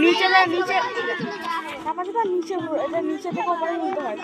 নিচে না নিচে আমাদের তো নিচে এটা নিচে থেকে উপরে নিতে হয়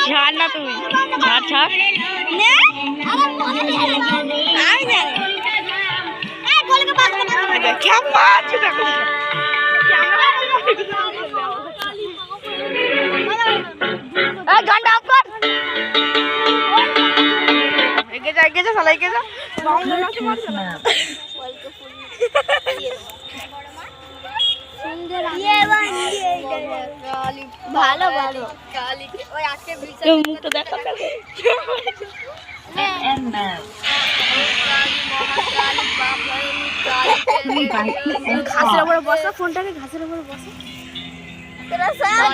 ছাড় না তুমি ছাড় ছাড় ভালো ভালো মুখটা দেখা ঘাসের উপরে বসো ফোনটাকে ঘাসের উপরে বসো তোরা সব